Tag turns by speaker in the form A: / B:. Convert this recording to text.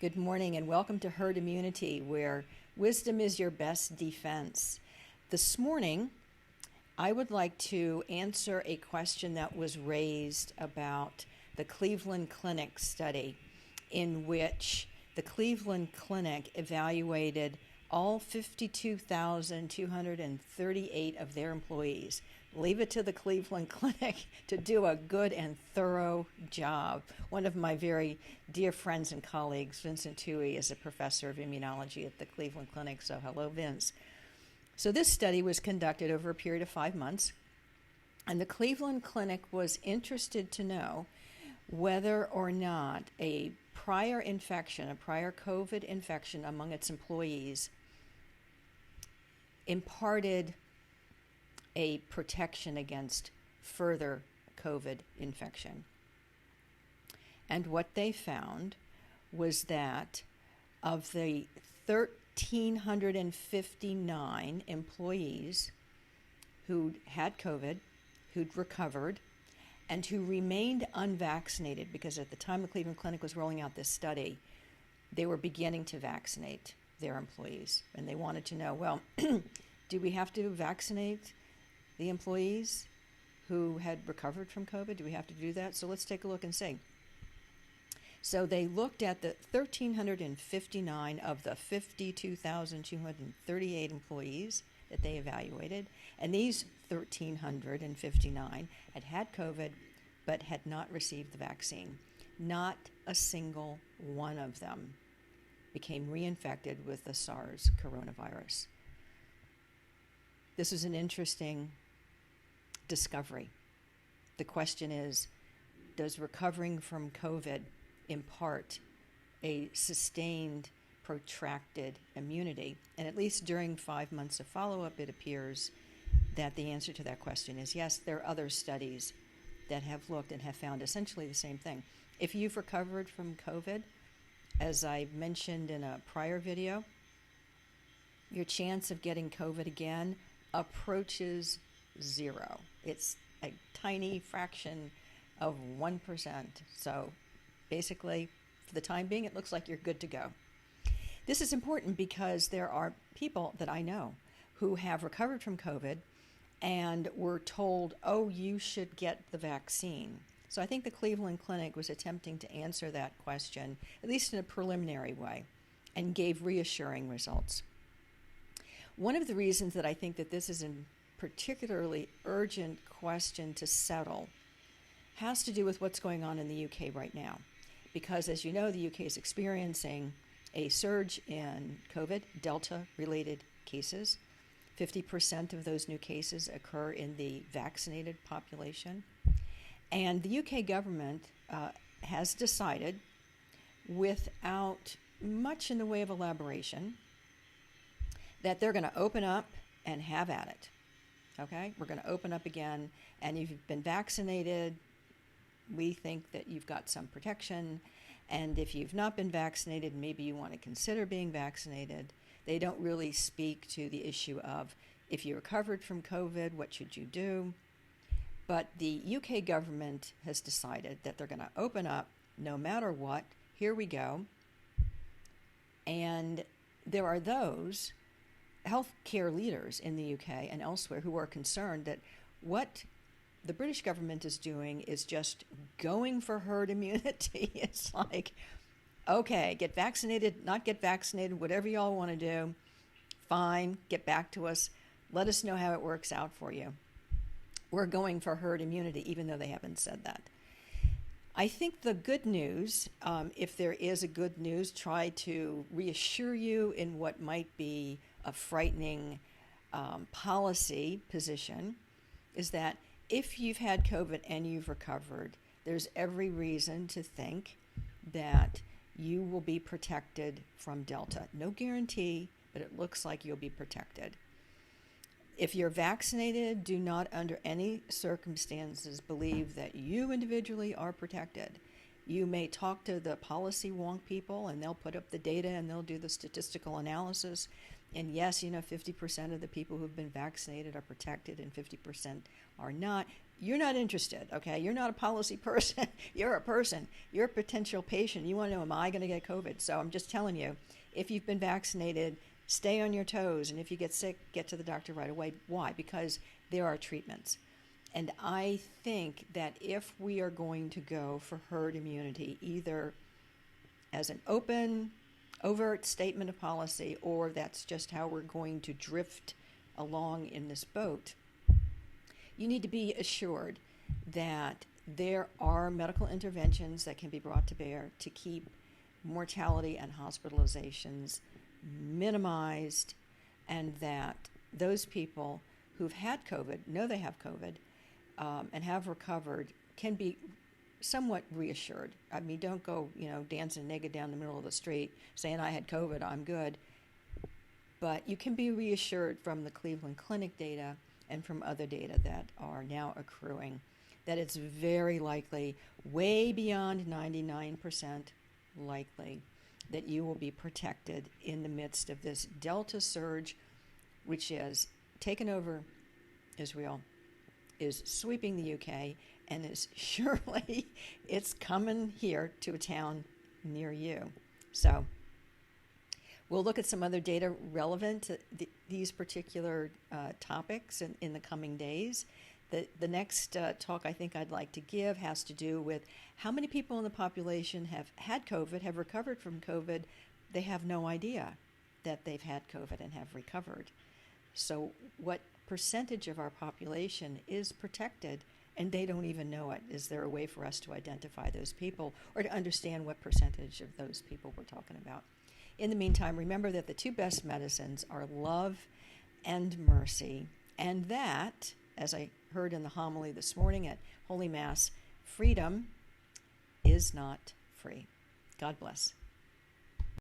A: Good morning and welcome to Herd Immunity, where wisdom is your best defense. This morning, I would like to answer a question that was raised about the Cleveland Clinic study, in which the Cleveland Clinic evaluated all 52,238 of their employees. Leave it to the Cleveland Clinic to do a good and thorough job. One of my very dear friends and colleagues, Vincent Toohey, is a professor of immunology at the Cleveland Clinic, so hello, Vince. So this study was conducted over a period of 5 months, and the Cleveland Clinic was interested to know whether or not a prior infection, a prior COVID infection among its employees imparted a protection against further COVID infection. And what they found was that of the 1,359 employees who'd had COVID, who'd recovered, and who remained unvaccinated, because at the time the Cleveland Clinic was rolling out this study, they were beginning to vaccinate their employees. And they wanted to know, well, do we have to vaccinate the employees who had recovered from COVID? Do we have to do that? So let's take a look and see. So they looked at the 1,359 of the 52,238 employees that they evaluated, and these 1,359 had had COVID but had not received the vaccine. Not a single one of them became reinfected with the SARS coronavirus. This is an interesting discovery. The question is, does recovering from COVID impart a sustained, protracted immunity? And at least during 5 months of follow-up, it appears that the answer to that question is yes. There are other studies that have looked and have found essentially the same thing. If you've recovered from COVID, as I mentioned in a prior video, your chance of getting COVID again approaches zero. It's a tiny fraction of 1%. So basically, for the time being, it looks like you're good to go. This is important because there are people that I know who have recovered from COVID and were told, oh, you should get the vaccine. So I think the Cleveland Clinic was attempting to answer that question, at least in a preliminary way, and gave reassuring results. One of the reasons that I think that this is a particularly urgent question to settle has to do with what's going on in the UK right now. Because as you know, the UK is experiencing a surge in COVID, Delta-related cases. 50% of those new cases occur in the vaccinated population. And the UK government has decided, without much in the way of elaboration, that they're going to open up and have at it. Okay? We're going to open up again, and if you've been vaccinated, we think that you've got some protection. And if you've not been vaccinated, maybe you want to consider being vaccinated. They don't really speak to the issue of if you recovered from COVID, what should you do? But the UK government has decided that they're going to open up no matter what. Here we go. And there are those healthcare leaders in the UK and elsewhere who are concerned that what the British government is doing is just going for herd immunity. It's like, okay, get vaccinated, not get vaccinated, whatever y'all want to do, fine, get back to us. Let us know how it works out for you. We're going for herd immunity, even though they haven't said that. I think the good news, if there is a good news, try to reassure you in what might be a frightening policy position, is that if you've had COVID and you've recovered, there's every reason to think that you will be protected from Delta. No guarantee, but it looks like you'll be protected. If you're vaccinated, do not under any circumstances believe that you individually are protected. You may talk to the policy wonk people and they'll put up the data and they'll do the statistical analysis. And yes, 50% of the people who've been vaccinated are protected and 50% are not. you're not interested, okay? You're not a policy person. You're a person. You're a potential patient. You want to know, am I going to get COVID? So I'm just telling you, if you've been vaccinated, stay on your toes. And if you get sick, get to the doctor right away. Why? Because there are treatments. And I think that if we are going to go for herd immunity, either as an overt statement of policy, or that's just how we're going to drift along in this boat, you need to be assured that there are medical interventions that can be brought to bear to keep mortality and hospitalizations minimized, and that those people who've had COVID, know they have COVID, and have recovered, can be somewhat reassured. I mean, don't go, dancing naked down the middle of the street saying, I had COVID, I'm good. But you can be reassured from the Cleveland Clinic data and from other data that are now accruing that it's very likely, way beyond 99% likely, that you will be protected in the midst of this Delta surge, which has taken over Israel, is sweeping the UK, and is surely, it's coming here to a town near you. So we'll look at some other data relevant to these particular topics in the coming days. The next talk I think I'd like to give has to do with how many people in the population have had COVID, have recovered from COVID. They have no idea that they've had COVID and have recovered. So what percentage of our population is protected and they don't even know it? Is there a way for us to identify those people or to understand what percentage of those people we're talking about? In the meantime, remember that the two best medicines are love and mercy, and that, as I heard in the homily this morning at Holy Mass, freedom is not free. God bless.